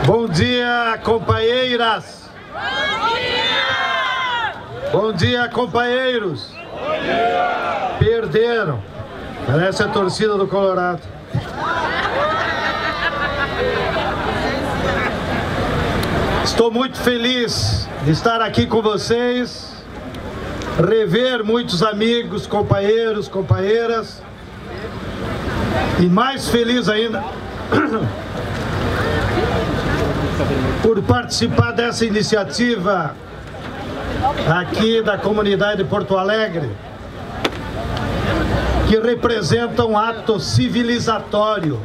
Bom dia, companheiras. Bom dia! Bom dia, companheiros. Bom dia! Perderam. Parece a torcida do Colorado. Estou muito feliz de estar aqui com vocês, rever muitos amigos, companheiros, companheiras, e mais feliz ainda por participar dessa iniciativa aqui da comunidade de Porto Alegre, que representa um ato civilizatório.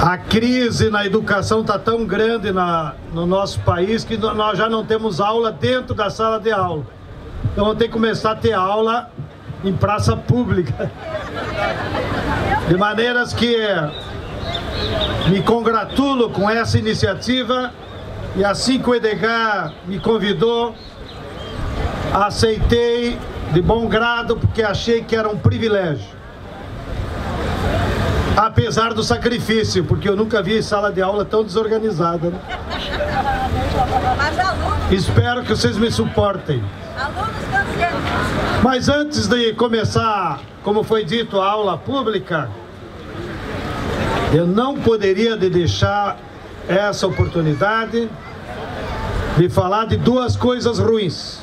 A crise na educação está tão grande no nosso país que nós já não temos aula dentro da sala de aula. Então vamos ter que começar a ter aula em praça pública. De maneiras que me congratulo com essa iniciativa e assim que o Edgar me convidou, aceitei de bom grado porque achei que era um privilégio. Apesar do sacrifício, porque eu nunca vi sala de aula tão desorganizada, né? Espero que vocês me suportem. Mas antes de começar, como foi dito, a aula pública, eu não poderia deixar essa oportunidade de falar de duas coisas ruins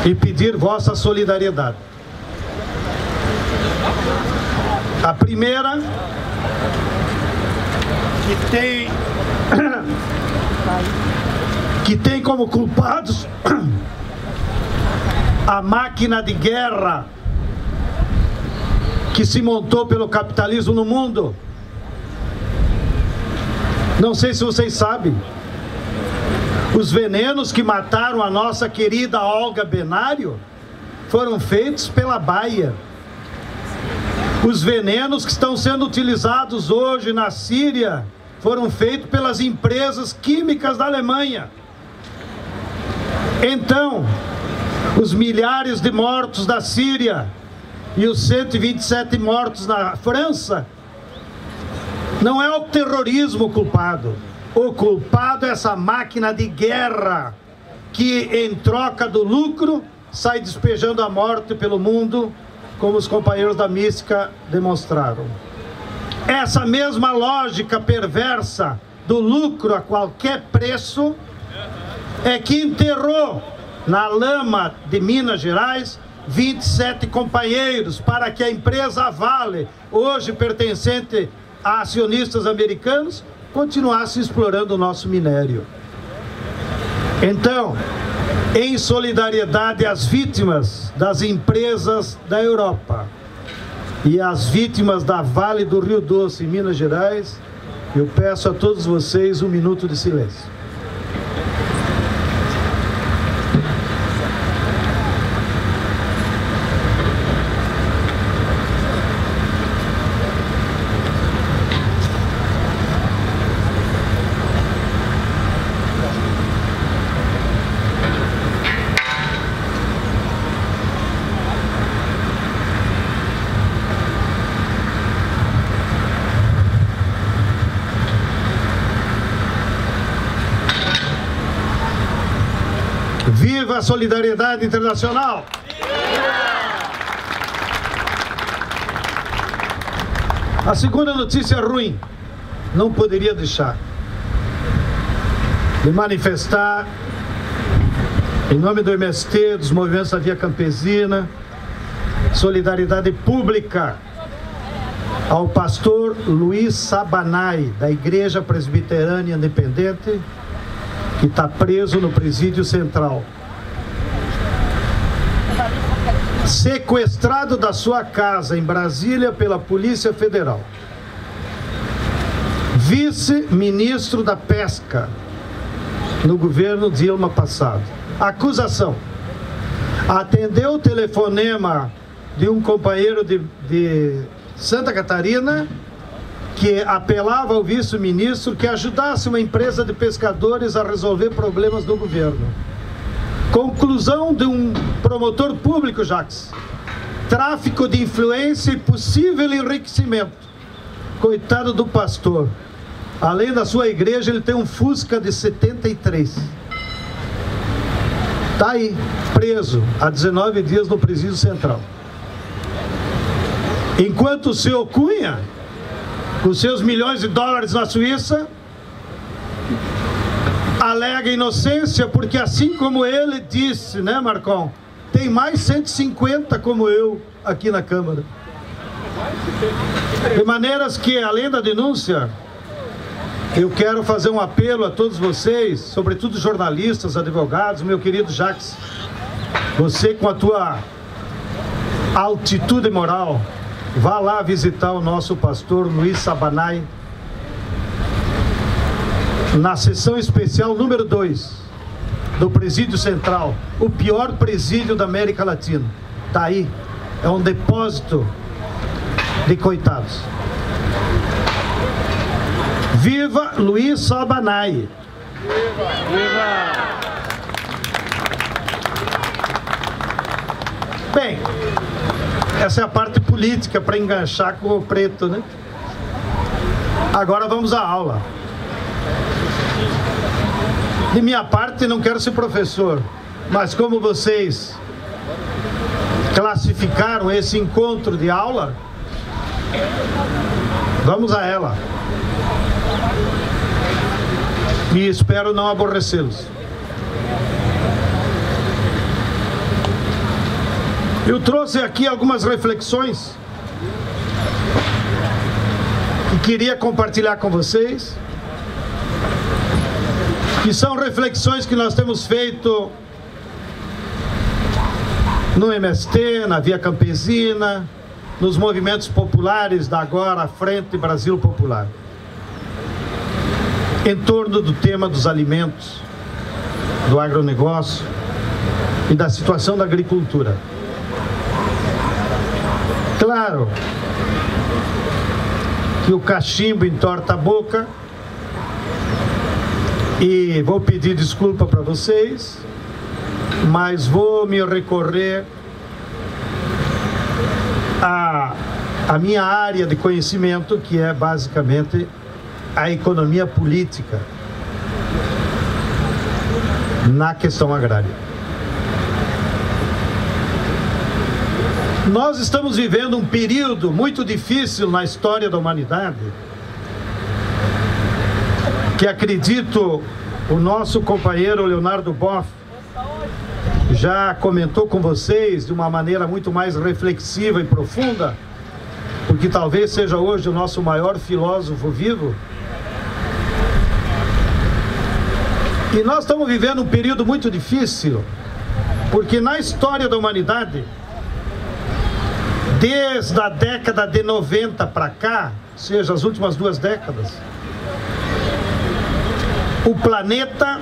e pedir vossa solidariedade. A primeira, que tem como culpados a máquina de guerra que se montou pelo capitalismo no mundo. Não sei se vocês sabem, os venenos que mataram a nossa querida Olga Benário foram feitos pela Bayer. Os venenos que estão sendo utilizados hoje na Síria foram feitos pelas empresas químicas da Alemanha. Então, os milhares de mortos da Síria e os 127 mortos na França, não é o terrorismo culpado. O culpado é essa máquina de guerra que, em troca do lucro, sai despejando a morte pelo mundo, como os companheiros da mística demonstraram. Essa mesma lógica perversa do lucro a qualquer preço é que enterrou na lama de Minas Gerais 27 companheiros para que a empresa Vale, hoje pertencente a acionistas americanos, continuasse explorando o nosso minério. Então, em solidariedade às vítimas das empresas da Europa e às vítimas da Vale do Rio Doce, em Minas Gerais, eu peço a todos vocês um minuto de silêncio. Viva a solidariedade internacional! A segunda notícia ruim, não poderia deixar de manifestar, em nome do MST, dos movimentos da Via Campesina, solidariedade pública ao pastor Luiz Sabanai, da Igreja Presbiteriana Independente, que está preso no presídio central. Sequestrado da sua casa em Brasília pela Polícia Federal. Vice-ministro da Pesca no governo Dilma passado. Acusação: atendeu o telefonema de um companheiro de Santa Catarina que apelava ao vice-ministro que ajudasse uma empresa de pescadores a resolver problemas do governo. Conclusão de um promotor público, Jacques. tráfico de influência e possível enriquecimento. Coitado do pastor. Além da sua igreja, ele tem um Fusca de 73. Está aí, preso há 19 dias no presídio central. Enquanto o senhor Cunha, com seus milhões de dólares na Suíça, alega inocência, porque assim como ele disse, né, Marcão, tem mais 150 como eu aqui na Câmara. De maneiras que, além da denúncia, eu quero fazer um apelo a todos vocês, sobretudo jornalistas, advogados, meu querido Jacques, você com a tua altitude moral, vá lá visitar o nosso pastor Luiz Sabanai, na sessão especial número 2 do Presídio Central, o pior presídio da América Latina. Está aí, é um depósito de coitados. Viva Luiz Sabanai! Viva! Viva! Bem, essa é a parte política para enganchar com o preto, né? Agora vamos à aula. De minha parte, não quero ser professor, mas como vocês classificaram esse encontro de aula, vamos a ela. E espero não aborrecê-los. Eu trouxe aqui algumas reflexões que queria compartilhar com vocês, que são reflexões que nós temos feito no MST, na Via Campesina, nos movimentos populares da agora Frente Brasil Popular, em torno do tema dos alimentos, do agronegócio e da situação da agricultura. Claro que o cachimbo entorta a boca, e vou pedir desculpa para vocês, mas vou me recorrer à minha área de conhecimento, que é basicamente a economia política na questão agrária. Nós estamos vivendo um período muito difícil na história da humanidade, que acredito o nosso companheiro Leonardo Boff já comentou com vocês de uma maneira muito mais reflexiva e profunda, porque talvez seja hoje o nosso maior filósofo vivo. E nós estamos vivendo um período muito difícil, porque na história da humanidade, desde a década de 90 para cá, ou seja, as últimas 2 décadas, o planeta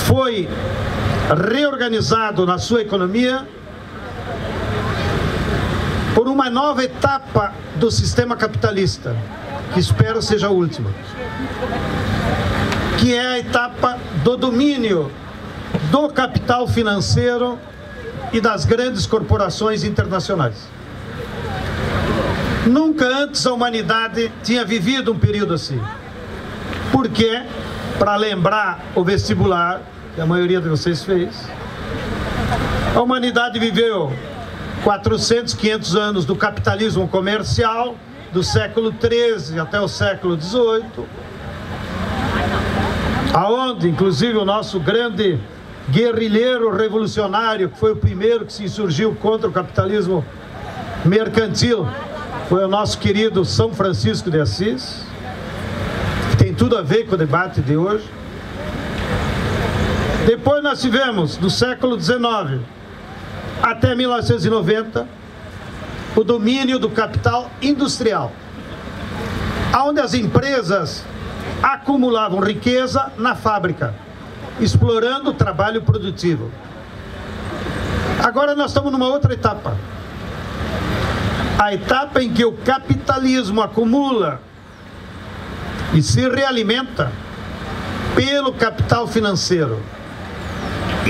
foi reorganizado na sua economia por uma nova etapa do sistema capitalista, que espero seja a última, que é a etapa do domínio do capital financeiro e das grandes corporações internacionais. Nunca antes a humanidade tinha vivido um período assim. Porque, para lembrar o vestibular, que a maioria de vocês fez, a humanidade viveu 400, 500 anos do capitalismo comercial, do século XIII até o século XVIII, aonde, inclusive, o nosso grande guerrilheiro revolucionário, que foi o primeiro que se insurgiu contra o capitalismo mercantil, foi o nosso querido São Francisco de Assis, que tem tudo a ver com o debate de hoje. Depois nós tivemos, do século XIX até 1990, o domínio do capital industrial, onde as empresas acumulavam riqueza na fábrica, explorando o trabalho produtivo. Agora nós estamos numa outra etapa. A etapa em que o capitalismo acumula e se realimenta pelo capital financeiro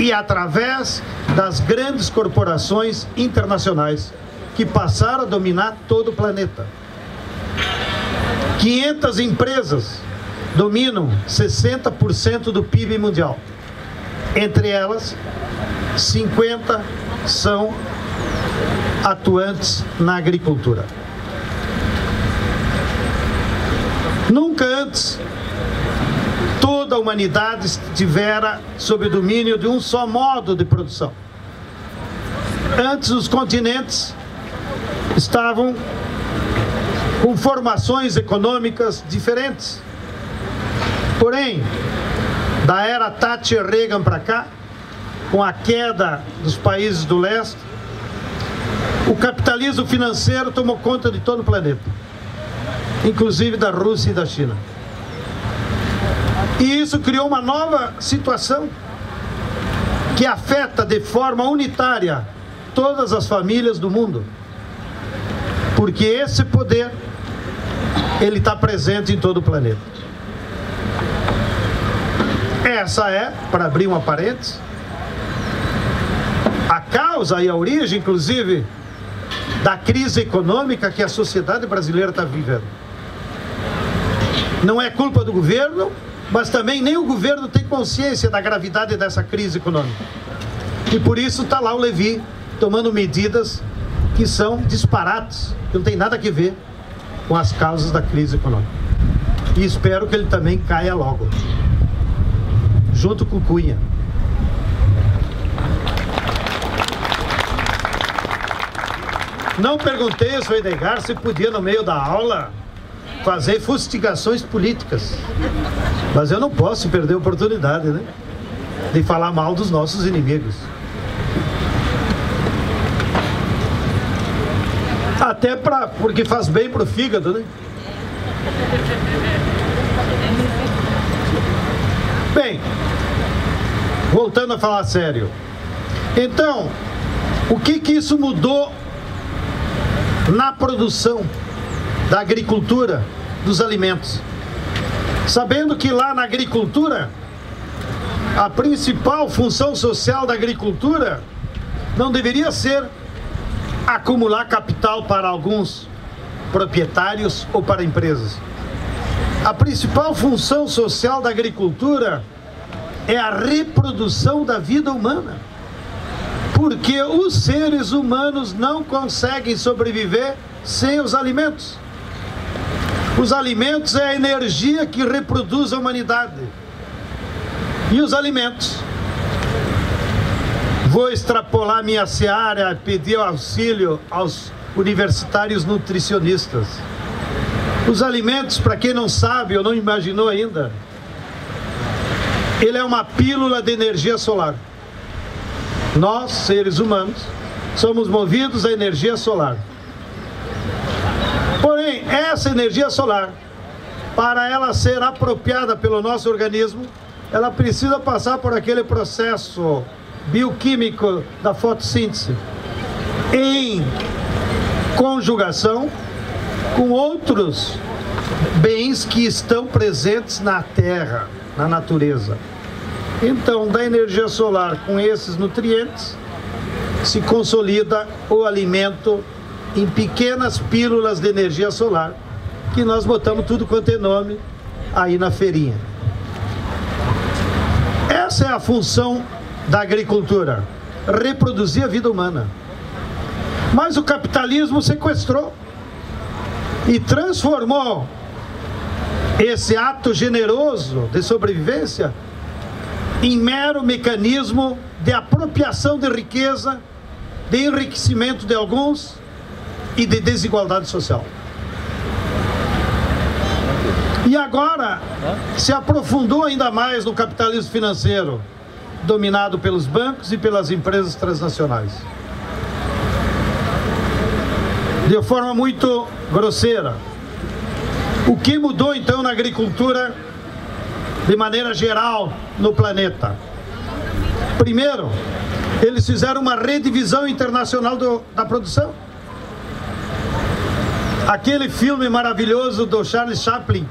e através das grandes corporações internacionais que passaram a dominar todo o planeta. 500 empresas dominam 60% do PIB mundial. Entre elas, 50 são atuantes na agricultura. Nunca antes toda a humanidade estivera sob o domínio de um só modo de produção. Antes os continentes estavam com formações econômicas diferentes. Porém, da era Thatcher Reagan para cá, com a queda dos países do leste, o capitalismo financeiro tomou conta de todo o planeta, inclusive da Rússia e da China. E isso criou uma nova situação que afeta de forma unitária todas as famílias do mundo, porque esse poder ele está presente em todo o planeta. Essa é, para abrir uma parênteses, a causa e a origem, inclusive, da crise econômica que a sociedade brasileira está vivendo. Não é culpa do governo, mas também nem o governo tem consciência da gravidade dessa crise econômica. E por isso está lá o Lévy tomando medidas que são disparates, que não tem nada a ver com as causas da crise econômica. E espero que ele também caia logo, junto com Cunha. Não perguntei ao Edgar se podia, no meio da aula, fazer fustigações políticas. Mas eu não posso perder a oportunidade, né, de falar mal dos nossos inimigos. Até porque faz bem pro fígado, né? Bem, voltando a falar sério. Então, o que isso mudou na produção da agricultura, dos alimentos? Sabendo que lá na agricultura, a principal função social da agricultura não deveria ser acumular capital para alguns proprietários ou para empresas. A principal função social da agricultura é a reprodução da vida humana. Porque os seres humanos não conseguem sobreviver sem os alimentos. Os alimentos é a energia que reproduz a humanidade. E os alimentos? Vou extrapolar minha seara e pedir auxílio aos universitários nutricionistas. Os alimentos, para quem não sabe ou não imaginou ainda, ele é uma pílula de energia solar. Nós, seres humanos, somos movidos à energia solar. Porém, essa energia solar, para ela ser apropriada pelo nosso organismo, ela precisa passar por aquele processo bioquímico da fotossíntese, em conjugação com outros bens que estão presentes na Terra, na natureza. Então, da energia solar com esses nutrientes, se consolida o alimento em pequenas pílulas de energia solar, que nós botamos tudo quanto é nome aí na feirinha. Essa é a função da agricultura, reproduzir a vida humana. Mas o capitalismo sequestrou e transformou esse ato generoso de sobrevivência em mero mecanismo de apropriação de riqueza, de enriquecimento de alguns e de desigualdade social. E agora se aprofundou ainda mais no capitalismo financeiro, dominado pelos bancos e pelas empresas transnacionais. De forma muito grosseira. O que mudou então na agricultura de maneira geral no planeta? Primeiro, eles fizeram uma redivisão internacional da produção. Aquele filme maravilhoso do Charles Chaplin,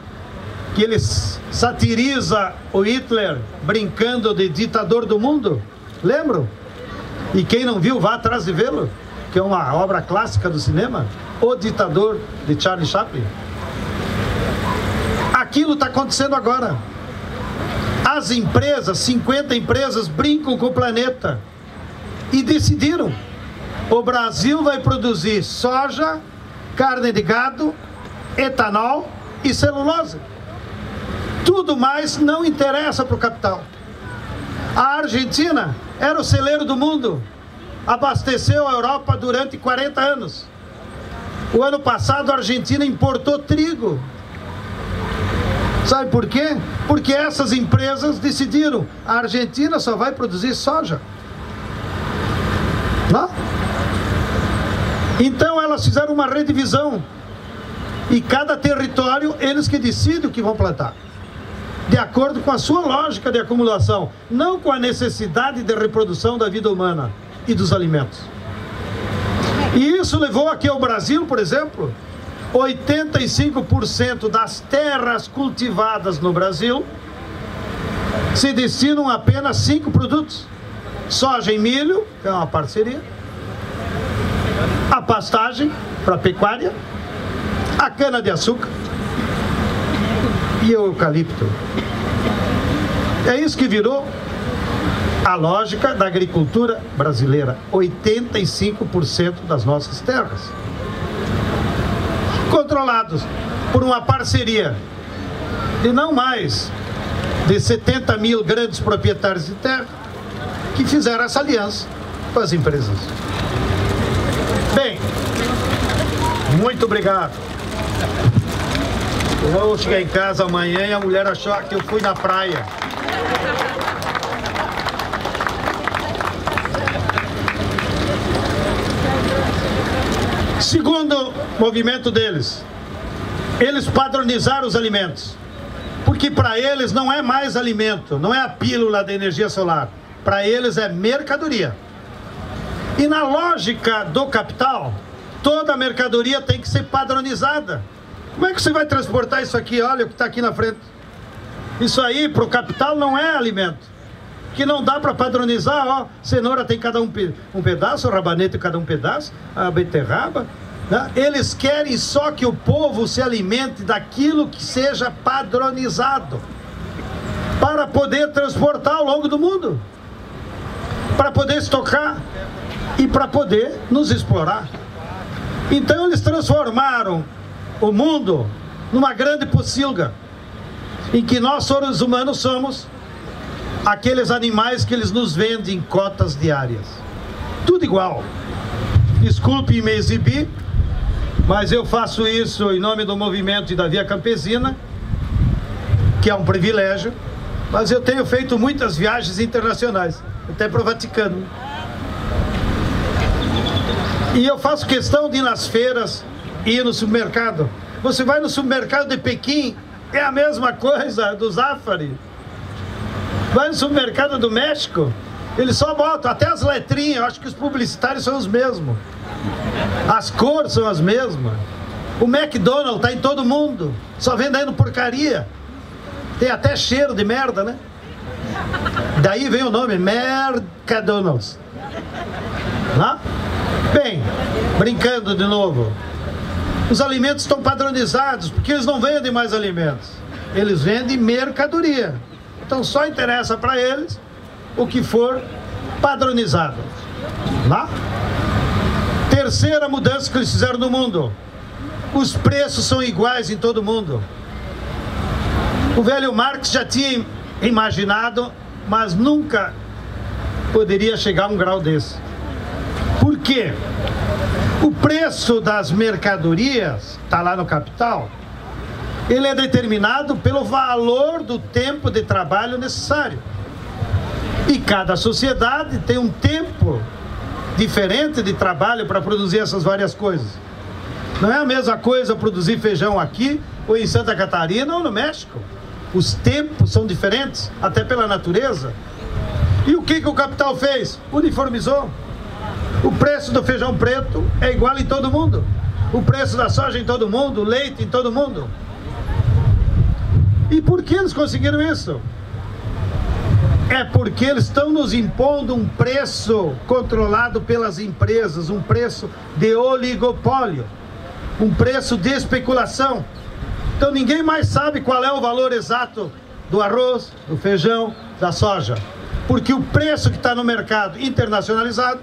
que ele satiriza o Hitler brincando de ditador do mundo, Lembram? E quem não viu, vá atrás de vê-lo, que é uma obra clássica do cinema, O Ditador, de Charlie Chaplin. Aquilo está acontecendo agora. As empresas, 50 empresas, brincam com o planeta e decidiram: o Brasil vai produzir soja, carne de gado, etanol e celulose. Tudo mais não interessa para o capital. A Argentina era o celeiro do mundo, abasteceu a Europa durante 40 anos. O ano passado a Argentina importou trigo. Sabe por quê? Porque essas empresas decidiram: a Argentina só vai produzir soja. Não? Então elas fizeram uma redivisão. E cada território, eles que decidem o que vão plantar, de acordo com a sua lógica de acumulação, não com a necessidade de reprodução da vida humana e dos alimentos. E isso levou a que o Brasil, por exemplo, 85% das terras cultivadas no Brasil se destinam a apenas 5 produtos: soja e milho, que é uma parceria, a pastagem para pecuária, a cana-de-açúcar e o eucalipto. É isso que virou a lógica da agricultura brasileira. 85% das nossas terras controlados por uma parceria de não mais de 70 mil grandes proprietários de terra que fizeram essa aliança com as empresas. Bem, muito obrigado. Eu vou chegar em casa amanhã e a mulher achou que eu fui na praia. Segundo movimento deles, eles padronizaram os alimentos, porque para eles não é mais alimento, não é a pílula da energia solar, para eles é mercadoria. E na lógica do capital, toda a mercadoria tem que ser padronizada. Como é que você vai transportar isso aqui? Olha o que está aqui na frente. Isso aí para o capital não é alimento, que não dá para padronizar. Ó, cenoura tem cada um pedaço, o rabanete cada um pedaço, a beterraba, né? Eles querem só que o povo se alimente daquilo que seja padronizado, para poder transportar ao longo do mundo, para poder estocar e para poder nos explorar. Então eles transformaram o mundo numa grande pocilga, em que nós, seres humanos, somos aqueles animais que eles nos vendem em cotas diárias. Tudo igual. Desculpe me exibir, mas eu faço isso em nome do movimento e da Via Campesina, que é um privilégio, mas eu tenho feito muitas viagens internacionais, até para o Vaticano. E eu faço questão de ir nas feiras e ir no supermercado. Você vai no supermercado de Pequim, é a mesma coisa do Zafari. Vai no supermercado do México, eles só botam, até as letrinhas, eu acho que os publicitários são os mesmos. As cores são as mesmas. O McDonald's está em todo mundo, só vendendo porcaria. Tem até cheiro de merda, né? Daí vem o nome, Mercadonald's. Não? Bem, brincando de novo, os alimentos estão padronizados, porque eles não vendem mais alimentos, eles vendem mercadoria. Então só interessa para eles o que for padronizado. Lá? Terceira mudança que eles fizeram no mundo: os preços são iguais em todo mundo. O velho Marx já tinha imaginado, mas nunca poderia chegar a um grau desse. Por quê? O preço das mercadorias, está lá no Capital, ele é determinado pelo valor do tempo de trabalho necessário. E cada sociedade tem um tempo diferente de trabalho para produzir essas várias coisas. Não é a mesma coisa produzir feijão aqui, ou em Santa Catarina, ou no México. Os tempos são diferentes, até pela natureza. E o que o Capital fez? Uniformizou. O preço do feijão preto é igual em todo mundo. O preço da soja em todo mundo, o leite em todo mundo. E por que eles conseguiram isso? é porque eles estão nos impondo um preço controlado pelas empresas, um preço de oligopólio, um preço de especulação. Então ninguém mais sabe qual é o valor exato do arroz, do feijão, da soja, porque o preço que está no mercado internacionalizado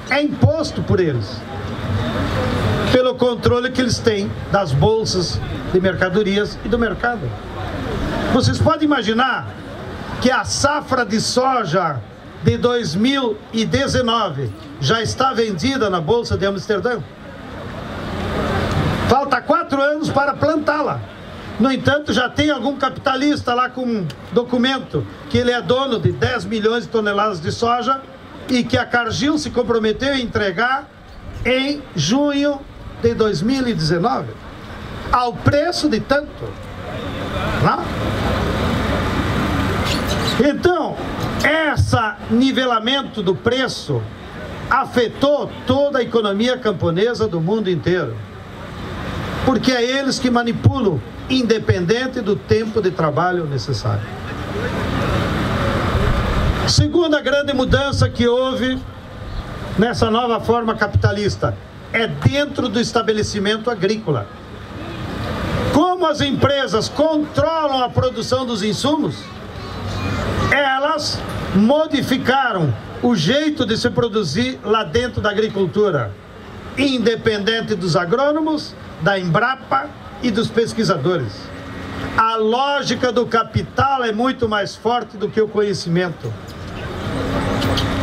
é imposto por eles, pelo controle que eles têm das bolsas de mercadorias e do mercado. Vocês podem imaginar que a safra de soja de 2019 já está vendida na Bolsa de Amsterdã? Falta 4 anos para plantá-la. No entanto, já tem algum capitalista lá com um documento que ele é dono de 10 milhões de toneladas de soja e que a Cargill se comprometeu a entregar em junho de 2019, ao preço de tanto. Não? Então, esse nivelamento do preço afetou toda a economia camponesa do mundo inteiro, porque é eles que manipulam, independente do tempo de trabalho necessário. Segunda grande mudança que houve nessa nova forma capitalista é dentro do estabelecimento agrícola. Como as empresas controlam a produção dos insumos, elas modificaram o jeito de se produzir lá dentro da agricultura, independente dos agrônomos, da Embrapa e dos pesquisadores. A lógica do capital é muito mais forte do que o conhecimento.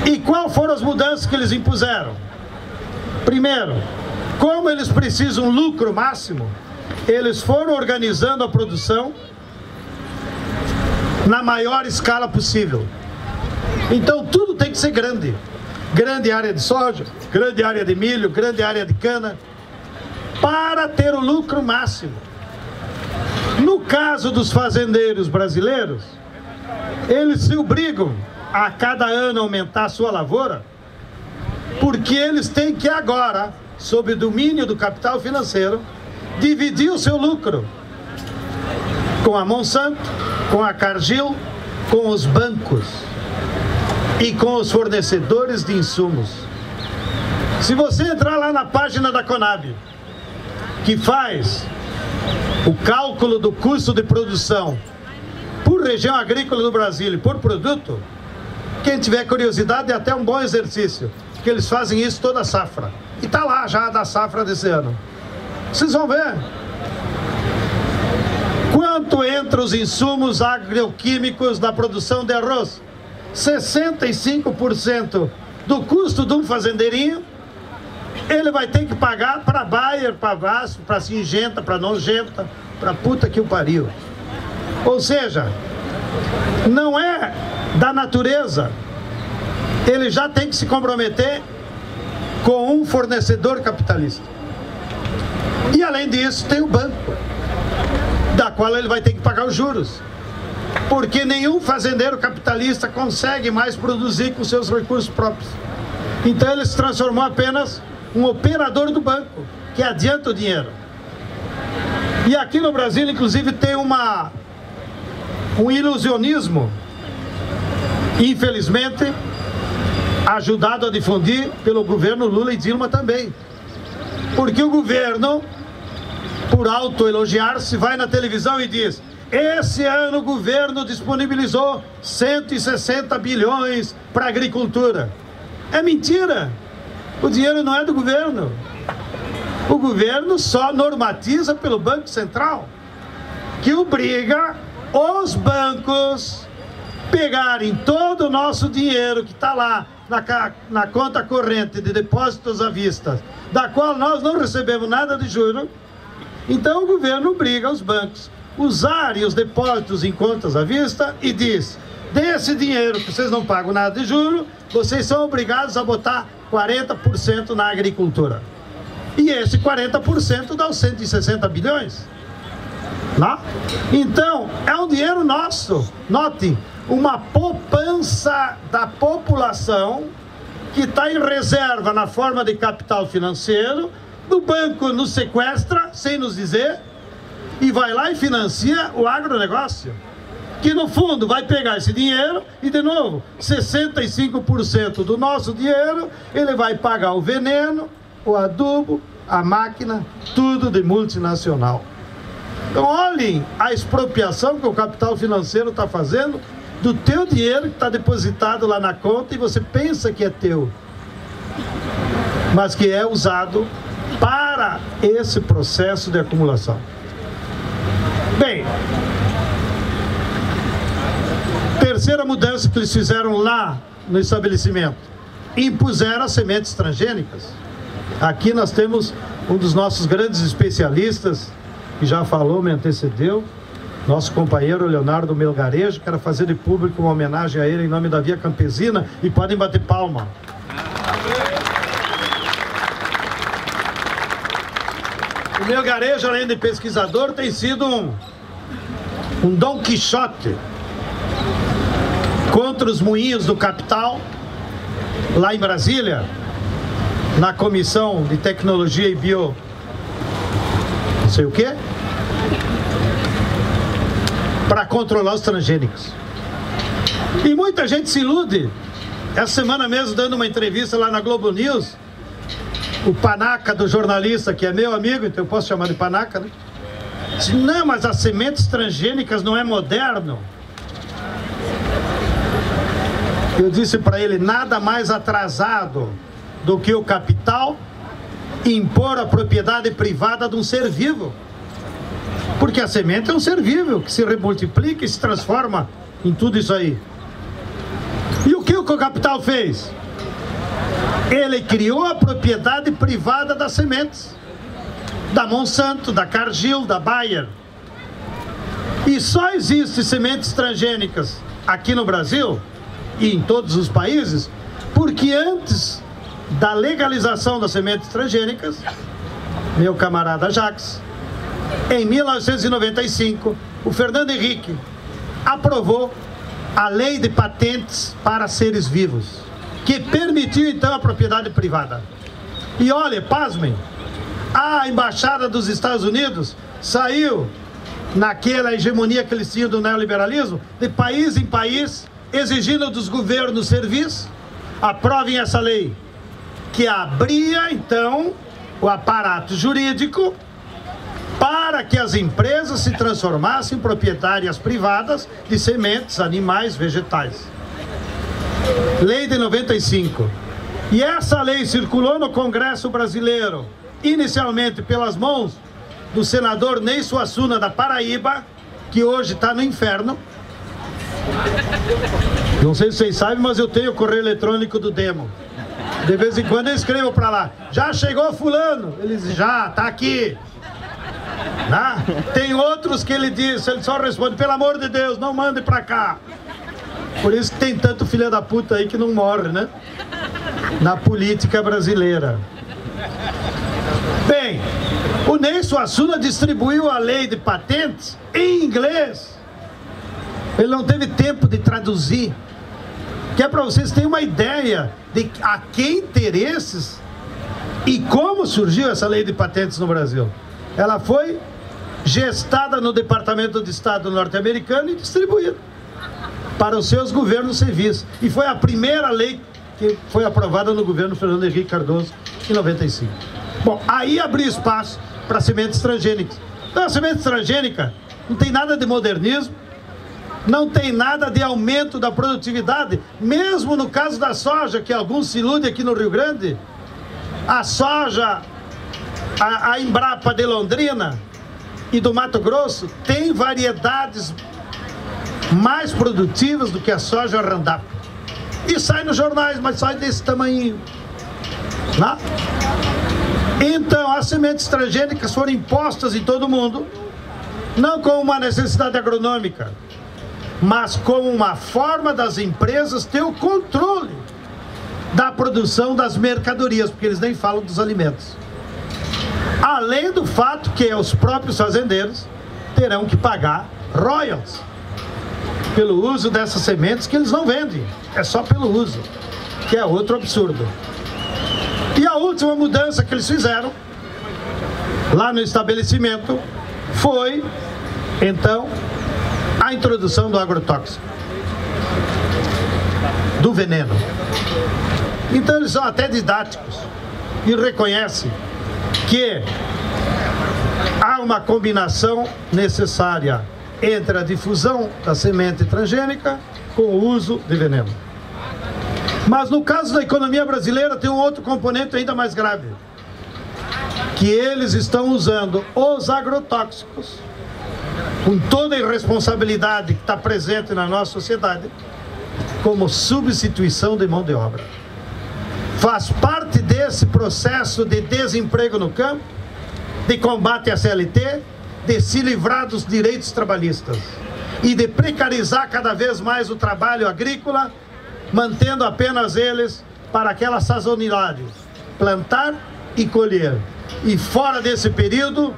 E quais foram as mudanças que eles impuseram? Primeiro, como eles precisam lucro máximo, eles foram organizando a produção na maior escala possível. Então tudo tem que ser grande. Grande área de soja, grande área de milho, grande área de cana, para ter o lucro máximo. No caso dos fazendeiros brasileiros, eles se obrigam a cada ano aumentar a sua lavoura, porque eles têm que agora, sob o domínio do capital financeiro, dividir o seu lucro com a Monsanto, com a Cargill, com os bancos e com os fornecedores de insumos. Se você entrar lá na página da Conab, que faz o cálculo do custo de produção por região agrícola do Brasil e por produto, quem tiver curiosidade é até um bom exercício, porque eles fazem isso toda a safra. E está lá já da safra desse ano. Vocês vão ver quanto entra os insumos agroquímicos na produção de arroz. 65% do custo de um fazendeirinho ele vai ter que pagar para Bayer, para Vasco, para Singenta, para Nojenta, para puta que o pariu. Ou seja, não é da natureza. Ele já tem que se comprometer com um fornecedor capitalista. E além disso tem o banco, da qual ele vai ter que pagar os juros. Porque nenhum fazendeiro capitalista consegue mais produzir com seus recursos próprios. Então ele se transformou apenas um operador do banco, que adianta o dinheiro. E aqui no Brasil, inclusive, tem um ilusionismo, infelizmente, ajudado a difundir pelo governo Lula e Dilma também. Porque o governo, por autoelogiar-se, vai na televisão e diz: esse ano o governo disponibilizou 160 bilhões para a agricultura. É mentira! O dinheiro não é do governo. O governo só normatiza pelo Banco Central, que obriga os bancos pegarem todo o nosso dinheiro que está lá na conta corrente de depósitos à vista, da qual nós não recebemos nada de juro. Então o governo obriga os bancos a usarem os depósitos em contas à vista e diz: desse dinheiro que vocês não pagam nada de juro, vocês são obrigados a botar 40% na agricultura. E esse 40% dá os 160 bilhões. Não? Então, é um dinheiro nosso. Note, uma poupança da população que está em reserva na forma de capital financeiro, o banco nos sequestra, sem nos dizer, e vai lá e financia o agronegócio, que no fundo vai pegar esse dinheiro e, de novo, 65% do nosso dinheiro ele vai pagar o veneno, o adubo, a máquina, tudo de multinacional. Então olhem a expropriação que o capital financeiro está fazendo do teu dinheiro que está depositado lá na conta e você pensa que é teu, mas que é usado para esse processo de acumulação. Bem, terceira mudança que eles fizeram lá no estabelecimento, impuseram as sementes transgênicas. Aqui nós temos um dos nossos grandes especialistas, que já falou, me antecedeu, nosso companheiro Leonardo Melgarejo. Quero fazer de público uma homenagem a ele em nome da Via Campesina, e podem bater palma. O Melgarejo, além de pesquisador, tem sido um Dom Quixote contra os moinhos do capital, lá em Brasília, na Comissão de Tecnologia e Bio... não sei o quê, para controlar os transgênicos. E muita gente se ilude. Essa semana mesmo, dando uma entrevista lá na Globo News, o Panaca, do jornalista, que é meu amigo, então eu posso chamar de Panaca, né? Disse, não, mas as sementes transgênicas não é moderno. Eu disse para ele, nada mais atrasado do que o capital impor a propriedade privada de um ser vivo. Porque a semente é um ser vivo, que se remultiplica e se transforma em tudo isso aí. E o que o capital fez? Ele criou a propriedade privada das sementes, da Monsanto, da Cargill, da Bayer. E só existem sementes transgênicas aqui no Brasil e em todos os países, porque antes da legalização das sementes transgênicas, meu camarada Jacques, em 1995, o Fernando Henrique aprovou a Lei de Patentes para Seres Vivos, que permitiu então a propriedade privada. E olha, pasmem, a Embaixada dos Estados Unidos saiu, naquela hegemonia que eles tinham do neoliberalismo, de país em país, exigindo dos governos serviço, aprovem essa lei, que abria então o aparato jurídico para que as empresas se transformassem em proprietárias privadas de sementes, animais, vegetais. Lei de 95. E essa lei circulou no Congresso brasileiro, inicialmente pelas mãos do senador Ney Suassuna, da Paraíba, que hoje está no inferno. Não sei se vocês sabem, mas eu tenho o correio eletrônico do Demo. De vez em quando eu escrevo para lá, já chegou fulano? Ele diz, já, tá aqui. Tem outros que ele diz, ele só responde, pelo amor de Deus, não mande para cá. Por isso que tem tanto filho da puta aí que não morre, né? Na política brasileira. Bem, o Ney Suassuna distribuiu a lei de patentes em inglês. Ele não teve tempo de traduzir. Que é para vocês terem uma ideia de a que interesses e como surgiu essa lei de patentes no Brasil. Ela foi gestada no Departamento de Estado norte-americano e distribuída para os seus governos civis. E foi a primeira lei que foi aprovada no governo Fernando Henrique Cardoso em 95. Bom, aí abriu espaço para sementes transgênicas. Então a semente transgênica não tem nada de modernismo, não tem nada de aumento da produtividade, mesmo no caso da soja, que alguns se iludem aqui no Rio Grande. A soja, a Embrapa de Londrina e do Mato Grosso tem variedades mais produtivas do que a soja Roundup. E sai nos jornais, mas sai desse tamanho. Né? Então, as sementes transgênicas foram impostas em todo o mundo, não como uma necessidade agronômica, mas como uma forma das empresas ter o controle da produção das mercadorias, porque eles nem falam dos alimentos. Além do fato que os próprios fazendeiros terão que pagar royalties pelo uso dessas sementes que eles não vendem, é só pelo uso, que é outro absurdo. E a última mudança que eles fizeram lá no estabelecimento foi, então, a introdução do agrotóxico, do veneno. Então eles são até didáticos e reconhecem que há uma combinação necessária entre a difusão da semente transgênica com o uso de veneno. Mas no caso da economia brasileira tem um outro componente ainda mais grave, que eles estão usando os agrotóxicos com toda a irresponsabilidade que está presente na nossa sociedade como substituição de mão de obra. Faz parte desse processo de desemprego no campo, de combate à CLT, de se livrar dos direitos trabalhistas e de precarizar cada vez mais o trabalho agrícola, mantendo apenas eles para aquela sazonalidade, plantar e colher. E fora desse período,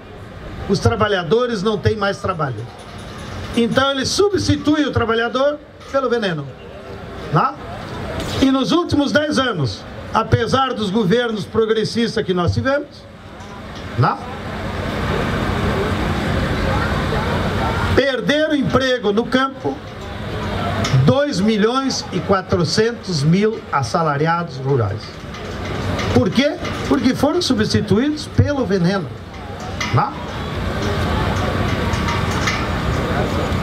os trabalhadores não têm mais trabalho. Então ele substitui o trabalhador pelo veneno. Tá? E nos últimos 10 anos, apesar dos governos progressistas que nós tivemos, tá? Perderam emprego no campo 2.400.000 assalariados rurais. Por quê? Porque foram substituídos pelo veneno. Tá?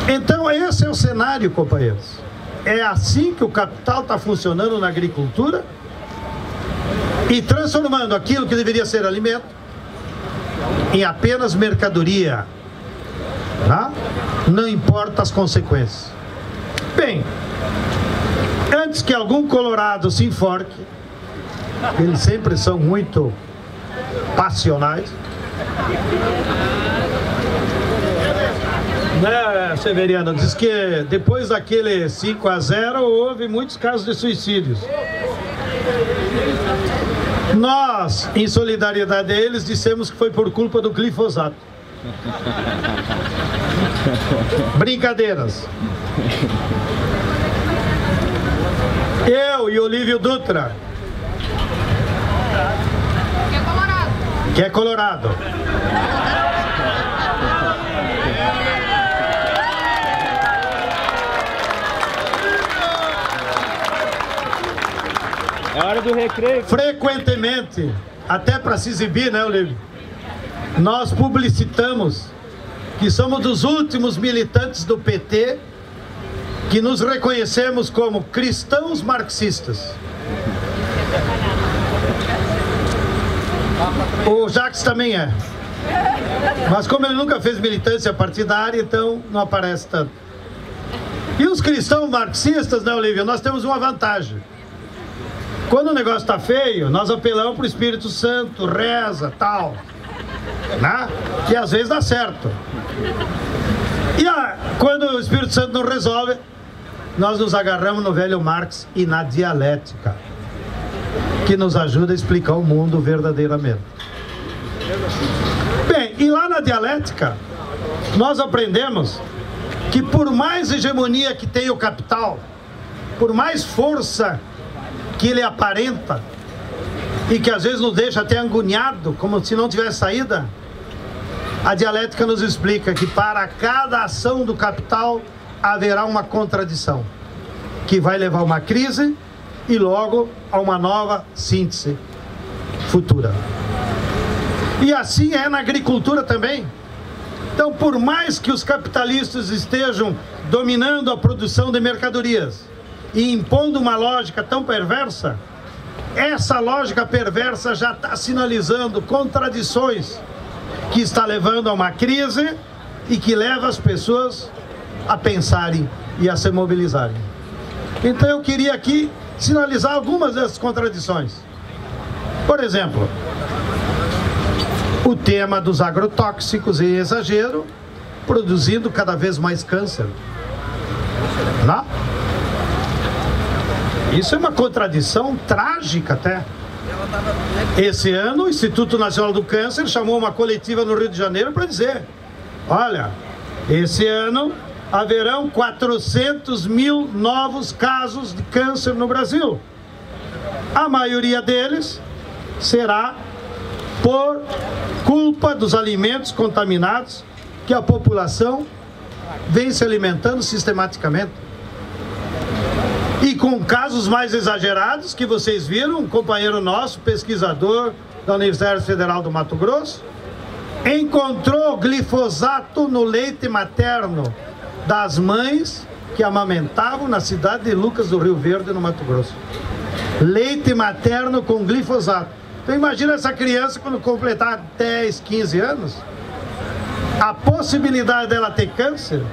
Então esse é o cenário, companheiros. É assim que o capital está funcionando na agricultura e transformando aquilo que deveria ser alimento em apenas mercadoria. Tá? Não importa as consequências. Bem, antes que algum colorado se enforque, eles sempre são muito passionais, né, Severiano? Diz que depois daquele 5-0 houve muitos casos de suicídios. Nós, em solidariedade a eles, dissemos que foi por culpa do glifosato. Brincadeiras. Eu e Olívio Dutra, que é colorado. É hora do recreio. Frequentemente, até para se exibir, né, Olívio? Nós publicitamos que somos dos últimos militantes do PT que nos reconhecemos como cristãos marxistas. O Jacques também é. Mas como ele nunca fez militância partidária, então não aparece tanto. E os cristãos marxistas, né, Olívio? Nós temos uma vantagem. Quando o negócio está feio, nós apelamos para o Espírito Santo, reza, tal. Né? E às vezes dá certo. E quando o Espírito Santo não resolve, nós nos agarramos no velho Marx e na dialética, que nos ajuda a explicar o mundo verdadeiramente. Bem, e lá na dialética, nós aprendemos que por mais hegemonia que tem o capital, por mais força que ele aparenta, e que às vezes nos deixa até agoniado, como se não tivesse saída, a dialética nos explica que para cada ação do capital haverá uma contradição, que vai levar a uma crise e logo a uma nova síntese futura. E assim é na agricultura também. Então, por mais que os capitalistas estejam dominando a produção de mercadorias e impondo uma lógica tão perversa, essa lógica perversa já está sinalizando contradições que está levando a uma crise e que leva as pessoas a pensarem e a se mobilizarem. Então eu queria aqui sinalizar algumas dessas contradições. Por exemplo, o tema dos agrotóxicos em exagero, produzindo cada vez mais câncer. Não? Isso é uma contradição trágica até. Esse ano o Instituto Nacional do Câncer chamou uma coletiva no Rio de Janeiro para dizer: olha, esse ano haverão 400.000 novos casos de câncer no Brasil. A maioria deles será por culpa dos alimentos contaminados que a população vem se alimentando sistematicamente. E com casos mais exagerados, que vocês viram, um companheiro nosso, pesquisador da Universidade Federal do Mato Grosso, encontrou glifosato no leite materno das mães que amamentavam na cidade de Lucas do Rio Verde, no Mato Grosso. Leite materno com glifosato. Então imagina essa criança quando completar 10, 15 anos, a possibilidade dela ter câncer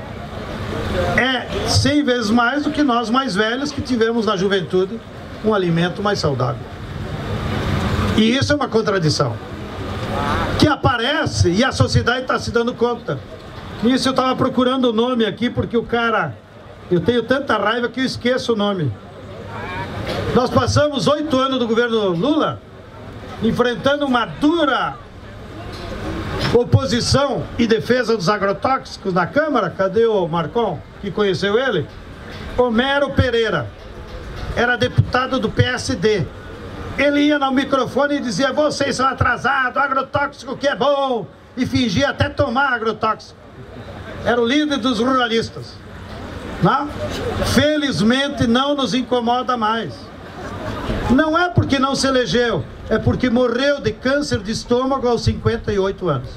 é 100 vezes mais do que nós mais velhos que tivemos na juventude um alimento mais saudável. E isso é uma contradição que aparece e a sociedade está se dando conta. Nisso eu estava procurando o nome aqui porque o cara, eu tenho tanta raiva que eu esqueço o nome. Nós passamos 8 anos do governo Lula enfrentando uma dura oposição e defesa dos agrotóxicos na Câmara. Cadê o Marcon, que conheceu ele? Homero Pereira, era deputado do PSD. Ele ia no microfone e dizia: vocês são atrasados, agrotóxico que é bom, e fingia até tomar agrotóxico. Era o líder dos ruralistas. Não? Felizmente não nos incomoda mais. Não é porque não se elegeu, é porque morreu de câncer de estômago aos 58 anos.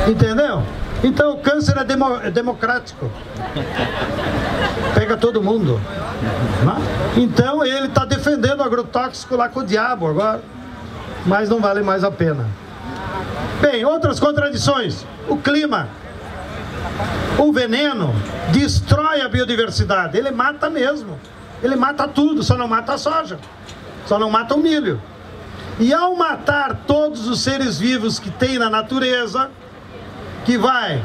Entendeu? Então o câncer é democrático. Pega todo mundo. Não? Então ele está defendendo o agrotóxico lá com o diabo agora. Mas não vale mais a pena. Bem, outras contradições. O clima. O veneno destrói a biodiversidade. Ele mata mesmo. Ele mata tudo, só não mata a soja. Só não mata o milho. E ao matar todos os seres vivos que tem na natureza, que vai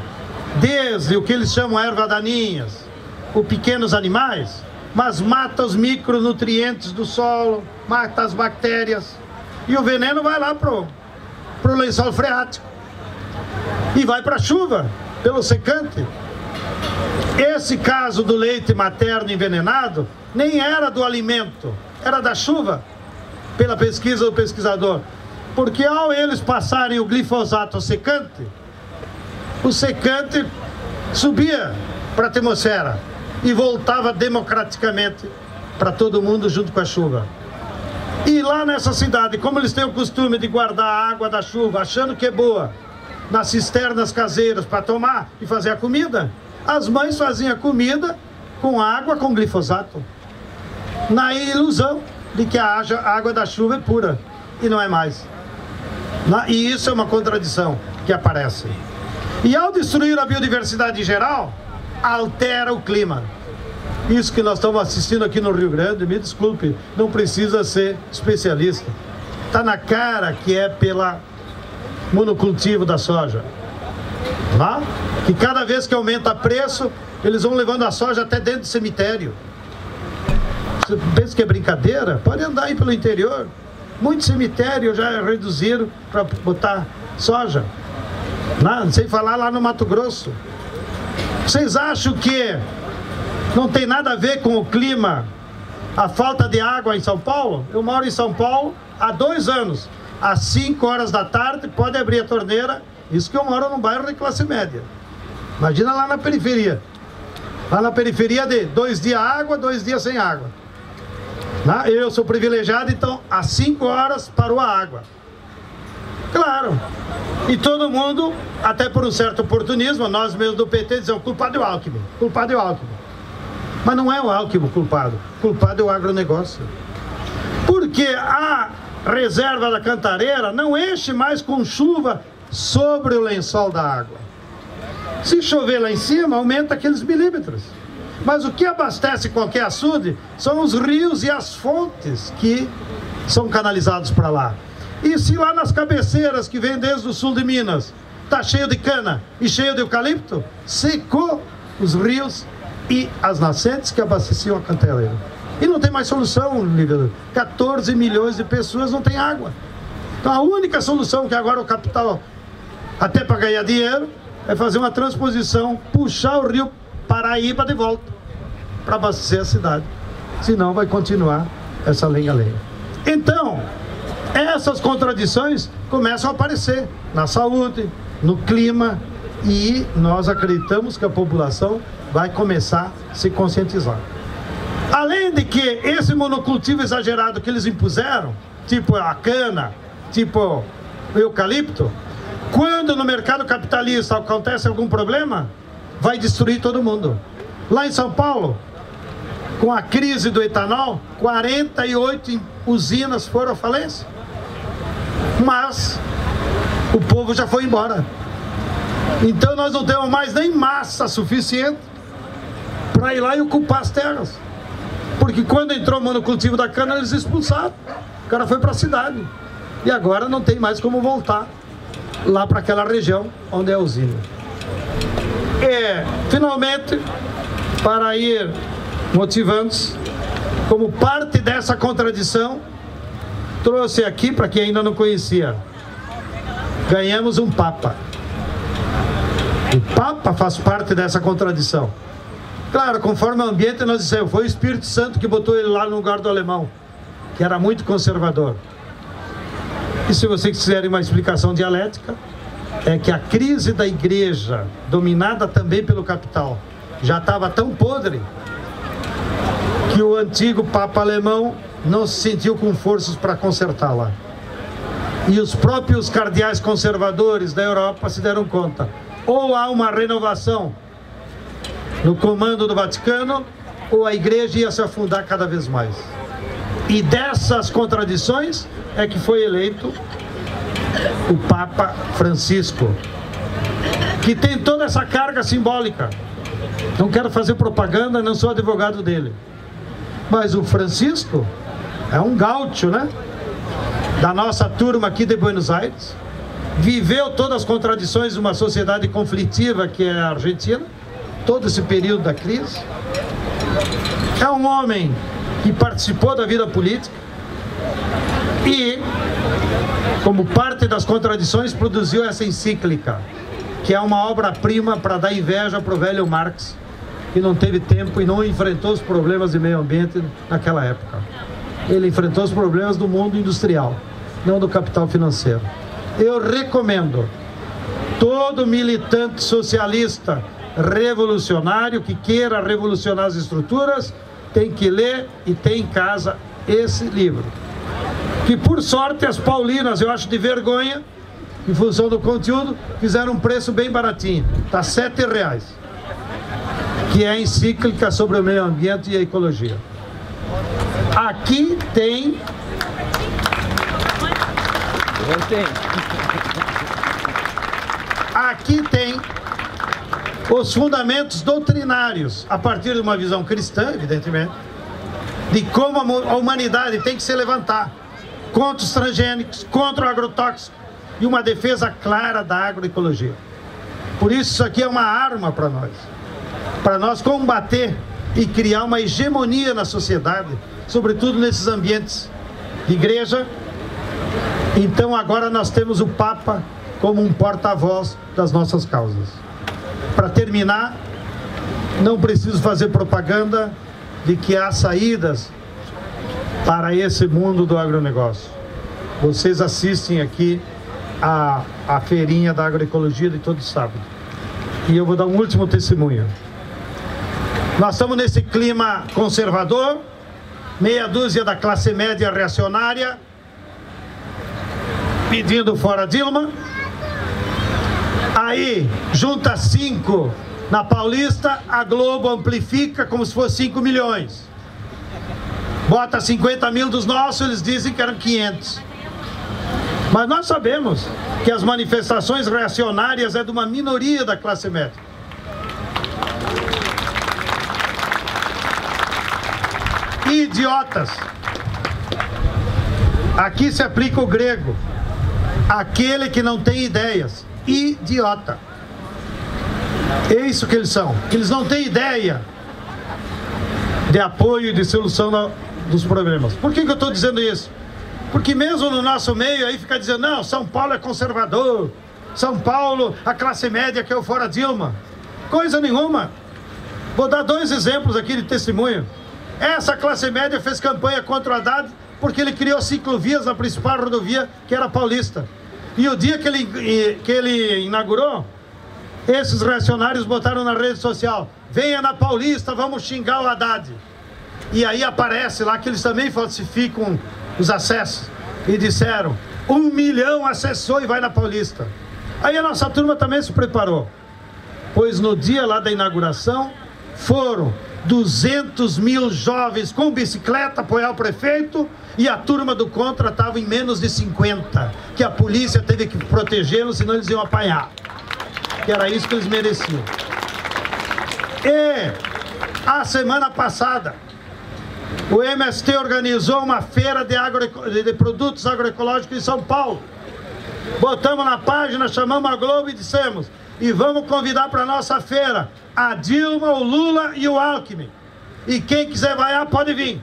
desde o que eles chamam ervas daninhas, os pequenos animais, mas mata os micronutrientes do solo, mata as bactérias. E o veneno vai lá pro lençol freático. E vai para a chuva, pelo secante. Esse caso do leite materno envenenado nem era do alimento, era da chuva, pela pesquisa do pesquisador. Porque ao eles passarem o glifosato ao secante, o secante subia para a atmosfera e voltava democraticamente para todo mundo junto com a chuva. E lá nessa cidade, como eles têm o costume de guardar a água da chuva, achando que é boa, nas cisternas caseiras para tomar e fazer a comida, as mães faziam a comida com água com glifosato, na ilusão de que a água da chuva é pura, e não é mais. E isso é uma contradição que aparece. E ao destruir a biodiversidade em geral, altera o clima. Isso que nós estamos assistindo aqui no Rio Grande, me desculpe, não precisa ser especialista. Está na cara que é pela monocultivo da soja. Tá? Que cada vez que aumenta preço, eles vão levando a soja até dentro do cemitério. Você pensa que é brincadeira? Pode andar aí pelo interior. Muitos cemitérios já reduziram para botar soja. Não, sem falar lá no Mato Grosso. Vocês acham que não tem nada a ver com o clima, a falta de água em São Paulo? Eu moro em São Paulo há 2 anos. Às 5 horas da tarde, pode abrir a torneira. Isso que eu moro num bairro de classe média. Imagina lá na periferia. Lá na periferia de 2 dias água, 2 dias sem água. Eu sou privilegiado, então às 5 horas parou a água. Claro. E todo mundo, até por um certo oportunismo, nós mesmos do PT dizemos: culpado é o Alckmin, culpado é o Alckmin. Mas não é o Alckmin culpado é o agronegócio. Porque a reserva da Cantareira não enche mais com chuva sobre o lençol da água. Se chover lá em cima, aumenta aqueles milímetros. Mas o que abastece qualquer açude são os rios e as fontes que são canalizados para lá. E se lá nas cabeceiras que vêm desde o sul de Minas está cheio de cana e cheio de eucalipto, secou os rios e as nascentes que abasteciam a Cantareira. E não tem mais solução, Lívia. 14 milhões de pessoas não têm água. Então a única solução que agora o capital, até para ganhar dinheiro, é fazer uma transposição, puxar o rio Paraíba de volta para abastecer a cidade. Senão vai continuar essa lenga-lenga. Então, essas contradições começam a aparecer na saúde, no clima e nós acreditamos que a população vai começar a se conscientizar. Além de que esse monocultivo exagerado que eles impuseram, tipo a cana, tipo o eucalipto, quando no mercado capitalista acontece algum problema, vai destruir todo mundo. Lá em São Paulo, com a crise do etanol, 48 usinas foram à falência. Mas o povo já foi embora. Então nós não temos mais nem massa suficiente para ir lá e ocupar as terras. Porque quando entrou o monocultivo da cana, eles expulsaram. O cara foi para a cidade. E agora não tem mais como voltar lá para aquela região onde é a usina. E, finalmente, para ir motivando, como parte dessa contradição, trouxe aqui, para quem ainda não conhecia, ganhamos um Papa. O Papa faz parte dessa contradição. Claro, conforme o ambiente, nós dissemos, foi o Espírito Santo que botou ele lá no lugar do alemão, que era muito conservador. E se vocês quiserem uma explicação dialética, é que a crise da igreja, dominada também pelo capital, já estava tão podre que o antigo Papa alemão não se sentiu com forças para consertá-la. E os próprios cardeais conservadores da Europa se deram conta. Ou há uma renovação no comando do Vaticano, ou a igreja ia se afundar cada vez mais. E dessas contradições é que foi eleito o Papa Francisco, que tem toda essa carga simbólica. Não quero fazer propaganda, não sou advogado dele. Mas o Francisco é um gaúcho, né? Da nossa turma aqui de Buenos Aires. Viveu todas as contradições de uma sociedade conflitiva que é a Argentina, todo esse período da crise. É um homem que participou da vida política e, como parte das contradições, produziu essa encíclica, que é uma obra-prima para dar inveja para o velho Marx, que não teve tempo e não enfrentou os problemas de meio ambiente naquela época. Ele enfrentou os problemas do mundo industrial, não do capital financeiro. Eu recomendo todo militante socialista revolucionário que queira revolucionar as estruturas, tem que ler e ter em casa esse livro. Que por sorte as paulinas, eu acho de vergonha, em função do conteúdo, fizeram um preço bem baratinho, está R$7, que é a encíclica sobre o meio ambiente e a ecologia. Aqui tem... Aqui tem os fundamentos doutrinários, a partir de uma visão cristã, evidentemente, de como a humanidade tem que se levantar contra os transgênicos, contra o agrotóxico e uma defesa clara da agroecologia. Por isso aqui é uma arma para nós combater e criar uma hegemonia na sociedade, sobretudo nesses ambientes de igreja. Então agora nós temos o Papa como um porta-voz das nossas causas. Para terminar, não preciso fazer propaganda de que há saídas para esse mundo do agronegócio. Vocês assistem aqui a feirinha da agroecologia de todo sábado. E eu vou dar um último testemunho. Nós estamos nesse clima conservador, meia dúzia da classe média reacionária, pedindo fora Dilma. Aí, junta 5 na Paulista, a Globo amplifica como se fosse 5 milhões. Bota 50 mil dos nossos, eles dizem que eram 500. Mas nós sabemos que as manifestações reacionárias é de uma minoria da classe média. Idiotas. Aqui se aplica o grego. Aquele que não tem ideias. Idiota. É isso que eles são. Eles não têm ideia de apoio e de solução dos problemas. Por que eu estou dizendo isso? Porque mesmo no nosso meio aí fica dizendo, não, São Paulo é conservador, São Paulo, a classe média quer o fora Dilma. Coisa nenhuma. Vou dar 2 exemplos aqui de testemunho. Essa classe média fez campanha contra o Haddad porque ele criou ciclovias na principal rodovia, que era a Paulista. E o dia que ele inaugurou, Esses reacionários botaram na rede social: venha na Paulista, vamos xingar o Haddad. E aí aparece lá que eles também falsificam os acessos. E disseram: 1 milhão acessou e vai na Paulista. Aí a nossa turma também se preparou, pois no dia lá da inauguração foram 200 mil jovens com bicicleta apoiar o prefeito, e a turma do contra estava em menos de 50, que a polícia teve que protegê-los, senão eles iam apanhar, que era isso que eles mereciam. E a semana passada o MST organizou uma feira de produtos agroecológicos em São Paulo. Botamos na página, chamamos a Globo e dissemos: e vamos convidar para a nossa feira a Dilma, o Lula e o Alckmin. E quem quiser vaiar pode vir,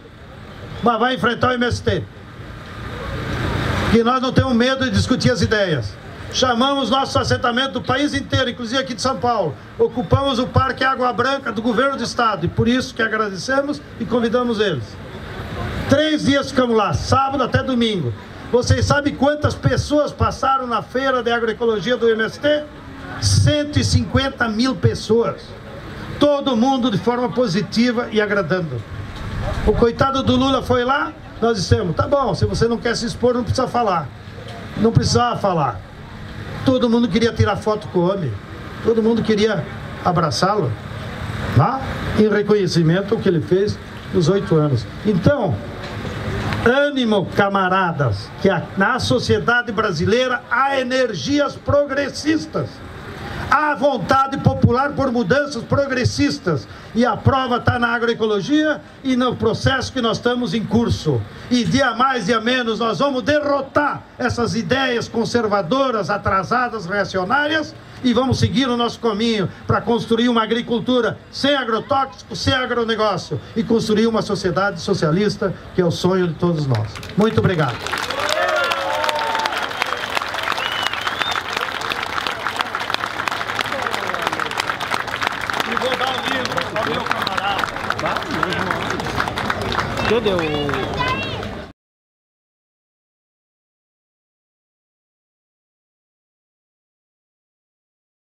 mas vai enfrentar o MST. Que nós não temos medo de discutir as ideias. Chamamos nossos assentamentos do país inteiro, inclusive aqui de São Paulo. Ocupamos o Parque Água Branca do Governo do Estado, e por isso que agradecemos e convidamos eles. 3 dias ficamos lá, sábado até domingo. Vocês sabem quantas pessoas passaram na feira de agroecologia do MST? 150 mil pessoas. Todo mundo de forma positiva e agradando. O coitado do Lula foi lá, nós dissemos: tá bom, se você não quer se expor, não precisa falar. Não precisava falar. Todo mundo queria tirar foto com o homem. Todo mundo queria abraçá-lo, tá? Em reconhecimento ao que ele fez nos 8 anos. Então, ânimo, camaradas, que na sociedade brasileira há energias progressistas. Há vontade popular por mudanças progressistas. E a prova está na agroecologia e no processo que nós estamos em curso. E dia mais, dia menos, nós vamos derrotar essas ideias conservadoras, atrasadas, reacionárias, e vamos seguir o nosso caminho para construir uma agricultura sem agrotóxico, sem agronegócio, e construir uma sociedade socialista, que é o sonho de todos nós. Muito obrigado. Vou dar um livro ao meu camarada. Cadê o...